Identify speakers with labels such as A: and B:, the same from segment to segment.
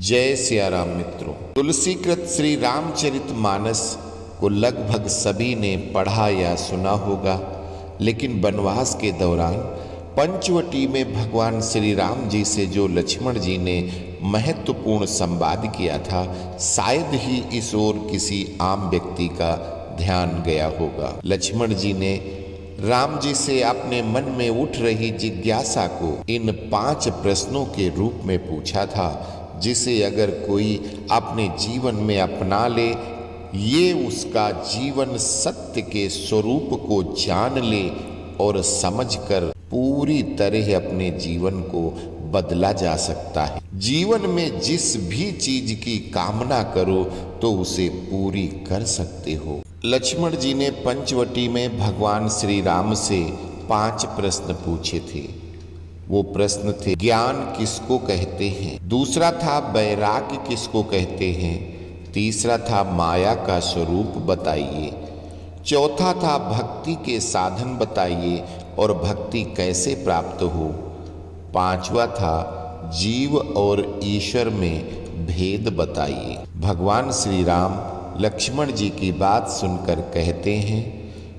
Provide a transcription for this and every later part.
A: जय सिया राम मित्रों। तुलसीकृत श्री रामचरित मानस को लगभग सभी ने पढ़ा या सुना होगा, लेकिन वनवास के दौरान पंचवटी में भगवान श्री राम जी से जो लक्ष्मण जी ने महत्वपूर्ण संवाद किया था, शायद ही इस ओर किसी आम व्यक्ति का ध्यान गया होगा। लक्ष्मण जी ने राम जी से अपने मन में उठ रही जिज्ञासा को इन 5 प्रश्नों के रूप में पूछा था, जिसे अगर कोई अपने जीवन में अपना ले, ये उसका जीवन सत्य के स्वरूप को जान ले और समझकर पूरी तरह अपने जीवन को बदला जा सकता है। जीवन में जिस भी चीज की कामना करो तो उसे पूरी कर सकते हो। लक्ष्मण जी ने पंचवटी में भगवान श्री राम से 5 प्रश्न पूछे थे। वो प्रश्न थे, ज्ञान किसको कहते हैं? दूसरा था, वैराग्य किसको कहते हैं? तीसरा था, माया का स्वरूप बताइए। चौथा था, भक्ति के साधन बताइए और भक्ति कैसे प्राप्त हो। 5वां था, जीव और ईश्वर में भेद बताइए। भगवान श्री राम लक्ष्मण जी की बात सुनकर कहते हैं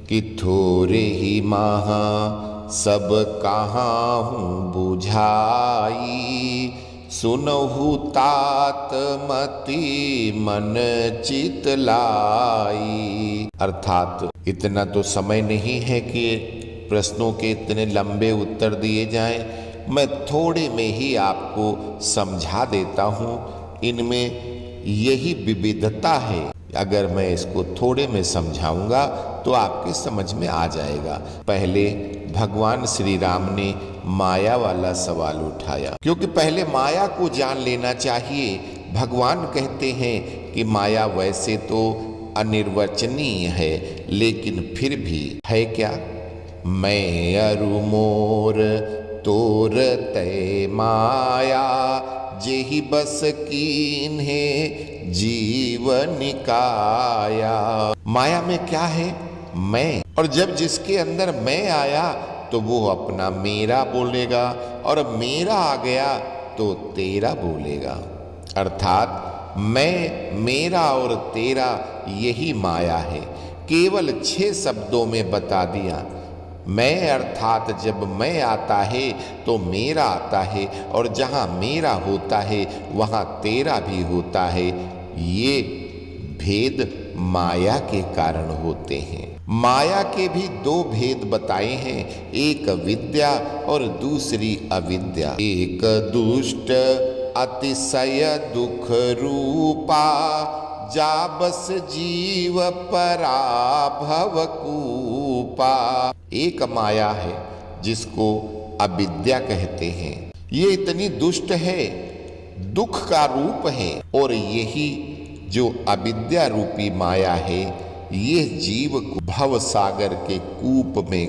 A: कि थोरे ही माहा सब कहाँ हूँ बुझाई, सुनहु तात मति मन चित लाई। अर्थात इतना तो समय नहीं है कि प्रश्नों के इतने लंबे उत्तर दिए जाएं, मैं थोड़े में ही आपको समझा देता हूँ। इनमें यही विविधता है, अगर मैं इसको थोड़े में समझाऊंगा तो आपके समझ में आ जाएगा। पहले भगवान श्री राम ने माया वाला सवाल उठाया, क्योंकि पहले माया को जान लेना चाहिए। भगवान कहते हैं कि माया वैसे तो अनिर्वचनीय है, लेकिन फिर भी है क्या? मैं अरु मोर तोर तय माया, जेहि बस कीन्हे जीवन काया। माया में क्या है? मैं। और जब जिसके अंदर मैं आया तो वो अपना मेरा बोलेगा, और मेरा आ गया तो तेरा बोलेगा। अर्थात मैं, मेरा और तेरा, यही माया है। केवल 6 शब्दों में बता दिया। मैं अर्थात जब मैं आता है तो मेरा आता है, और जहाँ मेरा होता है वहाँ तेरा भी होता है। ये भेद माया के कारण होते हैं। माया के भी 2 भेद बताए हैं, एक विद्या और दूसरी अविद्या। एक दुष्ट अतिशय दुख रूपा, जा बस जीव पराभव कूपा। एक माया है जिसको अविद्या कहते हैं। ये इतनी दुष्ट है, दुख का रूप है, और यही जो अविद्या रूपी माया है, ये जीव को भव सागर के कूप में,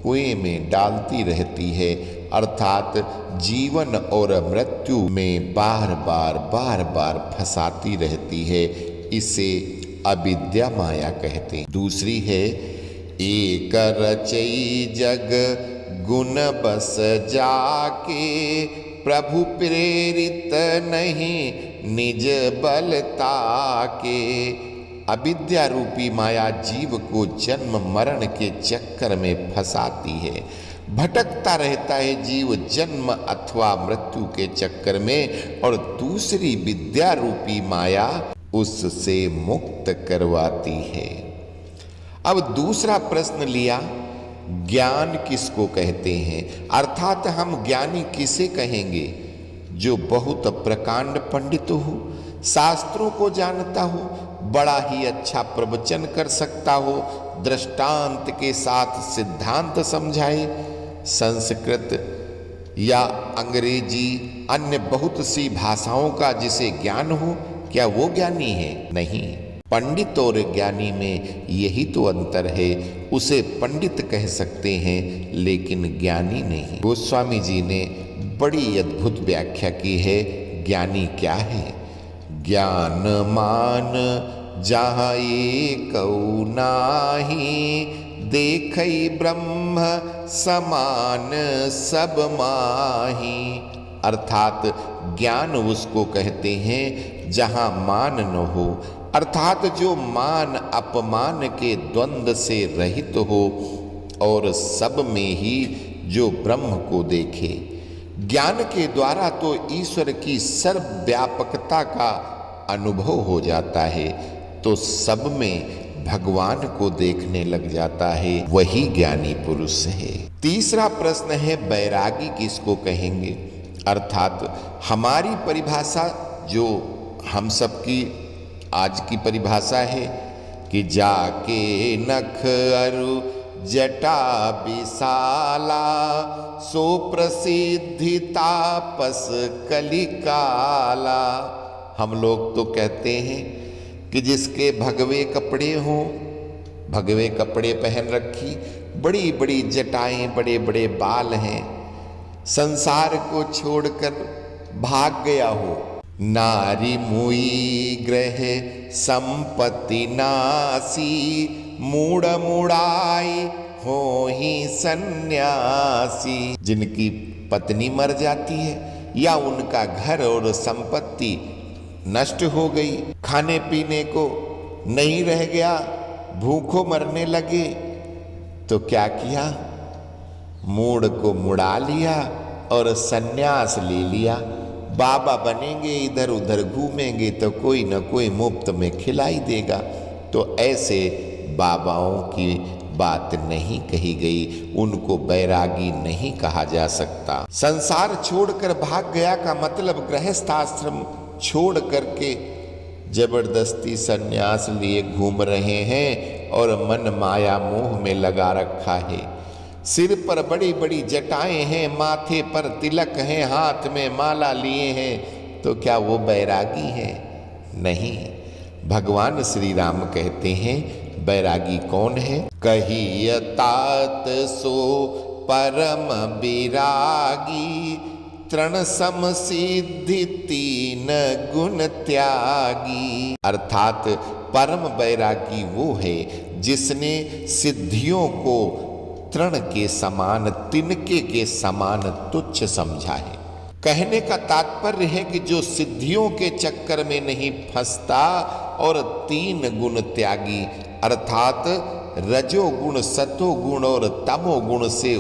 A: कुएं में डालती रहती है। अर्थात जीवन और मृत्यु में बार बार फंसाती रहती है। इसे अविद्या माया कहते हैं। दूसरी है, एक रचई जग गुण बस जाके, प्रभु प्रेरित नहीं निज बल ताके। अविद्या रूपी माया जीव को जन्म मरण के चक्कर में फंसाती है। भटकता रहता है जीव जन्म अथवा मृत्यु के चक्कर में, और दूसरी विद्या रूपी माया उससे मुक्त करवाती है। अब दूसरा प्रश्न लिया, ज्ञान किसको कहते हैं? अर्थात हम ज्ञानी किसे कहेंगे? जो बहुत प्रकांड पंडित हो, शास्त्रों को जानता हो, बड़ा ही अच्छा प्रवचन कर सकता हो, दृष्टांत के साथ सिद्धांत समझाए, संस्कृत या अंग्रेजी अन्य बहुत सी भाषाओं का जिसे ज्ञान हो, क्या वो ज्ञानी है? नहीं। पंडित और ज्ञानी में यही तो अंतर है। उसे पंडित कह सकते हैं, लेकिन ज्ञानी नहीं। गोस्वामी जी ने बड़ी अद्भुत व्याख्या की है, ज्ञानी क्या है? ज्ञान मान जहाँ एकौ नाहि, देखई ब्रह्म समान सब माही। अर्थात ज्ञान उसको कहते हैं जहां मान न हो, अर्थात जो मान अपमान के द्वंद्व से रहित हो और सब में ही जो ब्रह्म को देखे। ज्ञान के द्वारा तो ईश्वर की सर्वव्यापकता का अनुभव हो जाता है, तो सब में भगवान को देखने लग जाता है, वही ज्ञानी पुरुष है। तीसरा प्रश्न है बैरागी किसको कहेंगे, अर्थात हमारी परिभाषा जो हम सबकी आज की परिभाषा है कि जाके नख अरु जटा विशाला सो प्रसिद्धि तापस कलिकाला। हम लोग तो कहते हैं कि जिसके भगवे कपड़े हों, भगवे कपड़े पहन रखी, बड़ी बड़ी जटाएं, बड़े बड़े बाल हैं, संसार को छोड़कर भाग गया हो। नारी मुई ग्रह संपत्ति नासी मूड़ मुड़ाई हो ही सन्यासी। जिनकी पत्नी मर जाती है या उनका घर और संपत्ति नष्ट हो गई, खाने पीने को नहीं रह गया, भूखों मरने लगे, तो क्या किया, मूड़ को मुड़ा लिया और सन्यास ले लिया। बाबा बनेंगे, इधर उधर घूमेंगे तो कोई न कोई मुफ्त में खिलाई देगा। तो ऐसे बाबाओं की बात नहीं कही गई, उनको बैरागी नहीं कहा जा सकता। संसार छोड़कर भाग गया का मतलब गृहस्थ आश्रम छोड़ करके जबरदस्ती सन्यास लिए घूम रहे हैं और मन माया मोह में लगा रखा है। सिर पर बड़ी बड़ी जटाएं हैं, माथे पर तिलक हैं, हाथ में माला लिए हैं, तो क्या वो बैरागी हैं? नहीं। भगवान श्री राम कहते हैं बैरागी कौन है? कहिय तात सो परम विरागी तृण सम सिद्धि तीन गुण त्यागी। अर्थात परम बैरागी वो है जिसने सिद्धियों को तृण के समान, तिनके के समान तुच्छ समझा है। कहने का तात्पर्य है कि जो सिद्धियों के चक्कर में नहीं फंसता और तीन गुण त्यागी, अर्थात रजोगुण, सतोगुण और तमोगुण से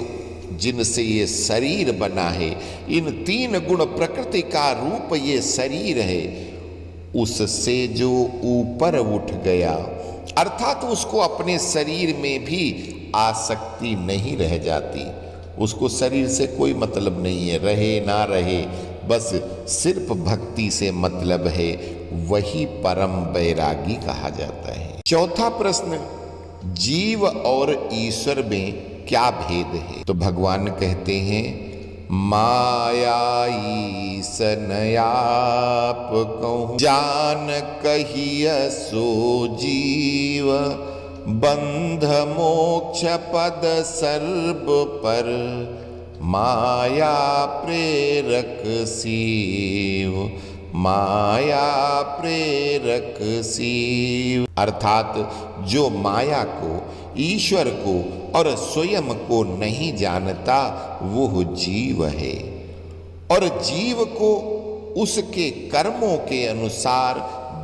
A: जिनसे ये शरीर बना है, इन तीन गुण प्रकृति का रूप ये शरीर है, उससे जो ऊपर उठ गया, अर्थात उसको अपने शरीर में भी आसक्ति नहीं रह जाती, उसको शरीर से कोई मतलब नहीं है, रहे ना रहे, बस सिर्फ भक्ति से मतलब है, वही परम बैरागी कहा जाता है। चौथा प्रश्न, जीव और ईश्वर में क्या भेद है? तो भगवान कहते हैं माया ईसन आप कहूं जान कहिय सो जीव बंध मोक्ष पद सर्ब पर माया प्रेरक शिव, माया प्रेरक शिव। अर्थात जो माया को, ईश्वर को और स्वयं को नहीं जानता वो जीव है, और जीव को उसके कर्मों के अनुसार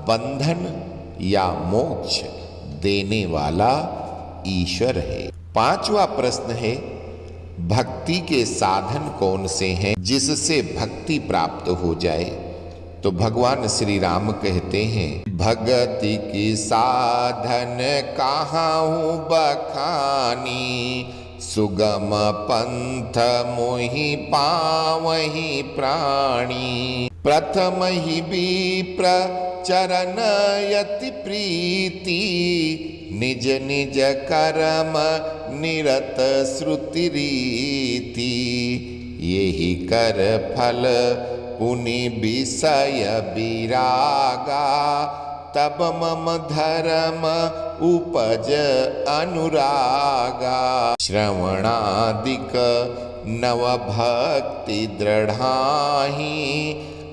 A: बंधन या मोक्ष देने वाला ईश्वर है। पांचवा प्रश्न है भक्ति के साधन कौन से हैं जिससे भक्ति प्राप्त हो जाए? तो भगवान श्री राम कहते हैं भगति की साधन कहाहूँ बखानी सुगम पंथ मोहि पावहि प्राणी प्रथम ही विप्र चरण यति प्रीति निज निज कर्म निरत श्रुति रीति यही कर फल पुनि विषय विरागा तब मम धर्म उपज अनुरागा श्रवणादिक नव भक्ति दृढ़ाही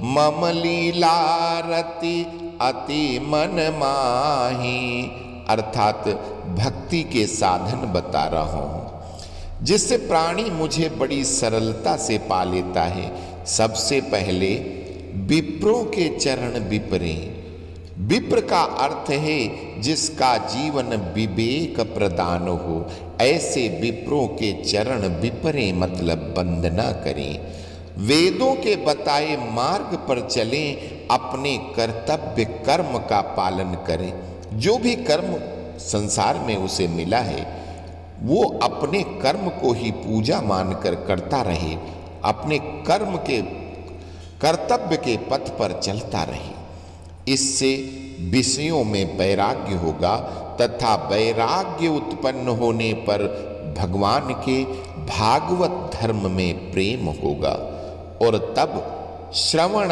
A: मम लीलारति अति मन माही। अर्थात भक्ति के साधन बता रहा हूँ जिससे प्राणी मुझे बड़ी सरलता से पा लेता है। सबसे पहले विप्रों के चरण विपरे। विप्र का अर्थ है जिसका जीवन विवेक प्रदान हो। ऐसे विप्रों के चरण विपरे मतलब वंदना करें। वेदों के बताए मार्ग पर चलें, अपने कर्तव्य कर्म का पालन करें। जो भी कर्म संसार में उसे मिला है वो अपने कर्म को ही पूजा मानकर करता रहे, अपने कर्म के कर्तव्य के पथ पर चलता रहे। इससे विषयों में वैराग्य होगा तथा वैराग्य उत्पन्न होने पर भगवान के भागवत धर्म में प्रेम होगा और तब श्रवण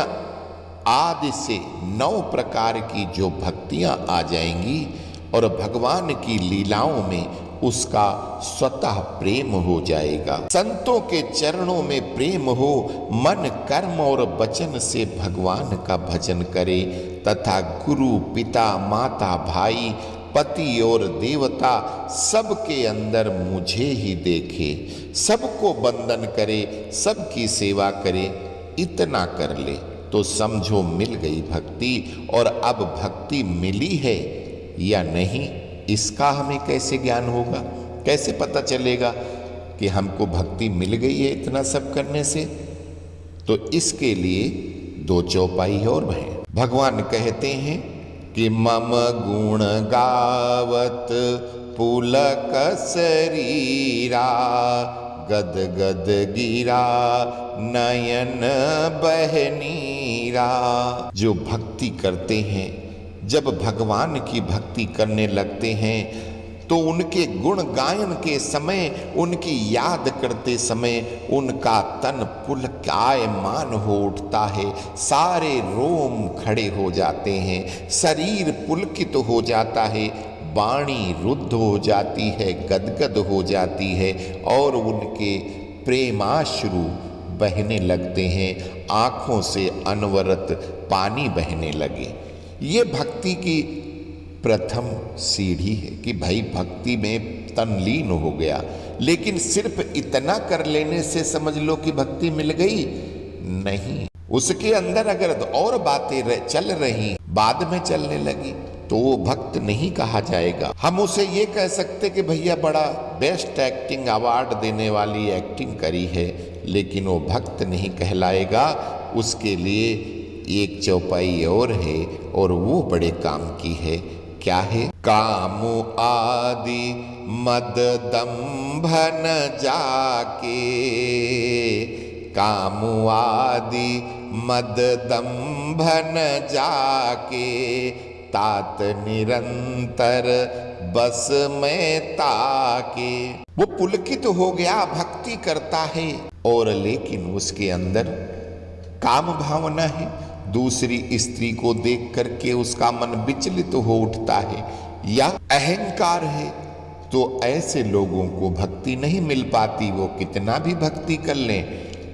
A: आदि से 9 प्रकार की जो भक्तियां आ जाएंगी और भगवान की लीलाओं में उसका स्वतः प्रेम हो जाएगा। संतों के चरणों में प्रेम हो, मन कर्म और वचन से भगवान का भजन करे तथा गुरु पिता माता भाई पति और देवता सबके अंदर मुझे ही देखे, सबको वंदन करे, सबकी सेवा करे। इतना कर ले तो समझो मिल गई भक्ति। और अब भक्ति मिली है या नहीं इसका हमें कैसे ज्ञान होगा, कैसे पता चलेगा कि हमको भक्ति मिल गई है इतना सब करने से? तो इसके लिए 2 चौपाई और हैं। भगवान कहते हैं कि मम गुण गावत पुलक शरीरा, गद गद गिरा नयन बहनीरा। जो भक्ति करते हैं, जब भगवान की भक्ति करने लगते हैं तो उनके गुण गायन के समय, उनकी याद करते समय उनका तन पुलकायमान हो उठता है, सारे रोम खड़े हो जाते हैं, शरीर पुलकित हो जाता है, वाणी रुद्ध हो जाती है, गदगद हो जाती है और उनके प्रेमाश्रु बहने लगते हैं, आंखों से अनवरत पानी बहने लगे। ये भक्ति की प्रथम सीढ़ी है कि भाई भक्ति में तनलीन हो गया। लेकिन सिर्फ इतना कर लेने से समझ लो कि भक्ति मिल गई, नहीं। उसके अंदर अगर और बातें चल रही, बाद में चलने लगी, तो वो भक्त नहीं कहा जाएगा। हम उसे ये कह सकते कि भैया बड़ा बेस्ट एक्टिंग अवार्ड देने वाली एक्टिंग करी है, लेकिन वो भक्त नहीं कहलाएगा। उसके लिए एक चौपाई और है और वो बड़े काम की है। क्या है? कामु आदि मद दंभन जाके, कामु आदि मद दंभन जाके, तात निरंतर बस में ताके। वो पुलकित हो गया, भक्ति करता है और लेकिन उसके अंदर काम भावना है, दूसरी स्त्री को देख करके उसका मन विचलित हो उठता है या अहंकार है, तो ऐसे लोगों को भक्ति नहीं मिल पाती। वो कितना भी भक्ति कर लें,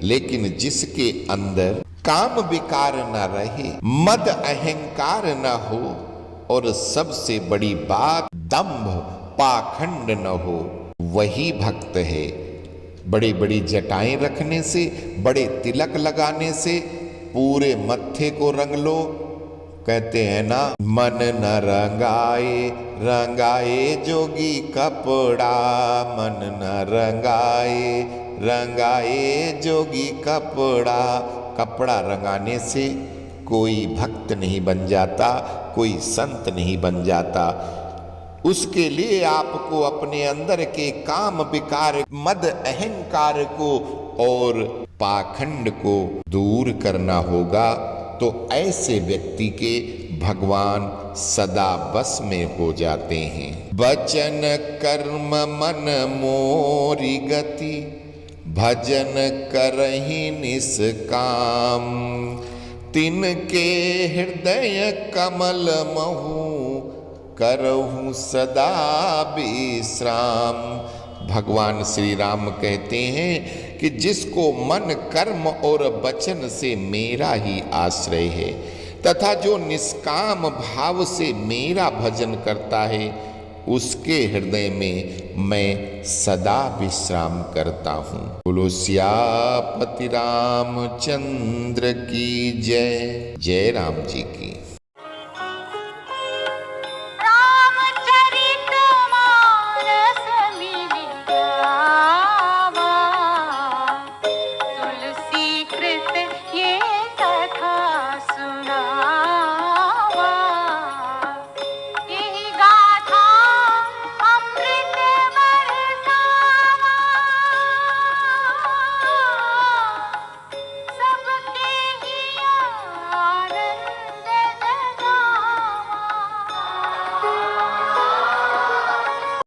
A: लेकिन जिसके अंदर काम विकार न रहे, मद अहंकार न हो और सबसे बड़ी बात दंभ पाखंड न हो, वही भक्त है। बड़ी बड़ी जटाएं रखने से, बड़े तिलक लगाने से, पूरे मत्थे को रंग लो, कहते हैं ना, मन न रंगाए रंगाए जोगी कपड़ा, मन न रंगाए रंगाए जोगी कपड़ा। कपड़ा रंगाने से कोई भक्त नहीं बन जाता, कोई संत नहीं बन जाता। उसके लिए आपको अपने अंदर के काम विकार, मद अहंकार को और पाखंड को दूर करना होगा। तो ऐसे व्यक्ति के भगवान सदा बस में हो जाते हैं। वचन कर्म मन मोरी गति, भजन करहि निष्काम, तिनके हृदय कमल महु, करहु सदा विश्राम। भगवान श्री राम कहते हैं कि जिसको मन कर्म और वचन से मेरा ही आश्रय है तथा जो निष्काम भाव से मेरा भजन करता है, उसके हृदय में मैं सदा विश्राम करता हूँ। बोलो सियापति रामचंद्र की जय। जय राम जी की।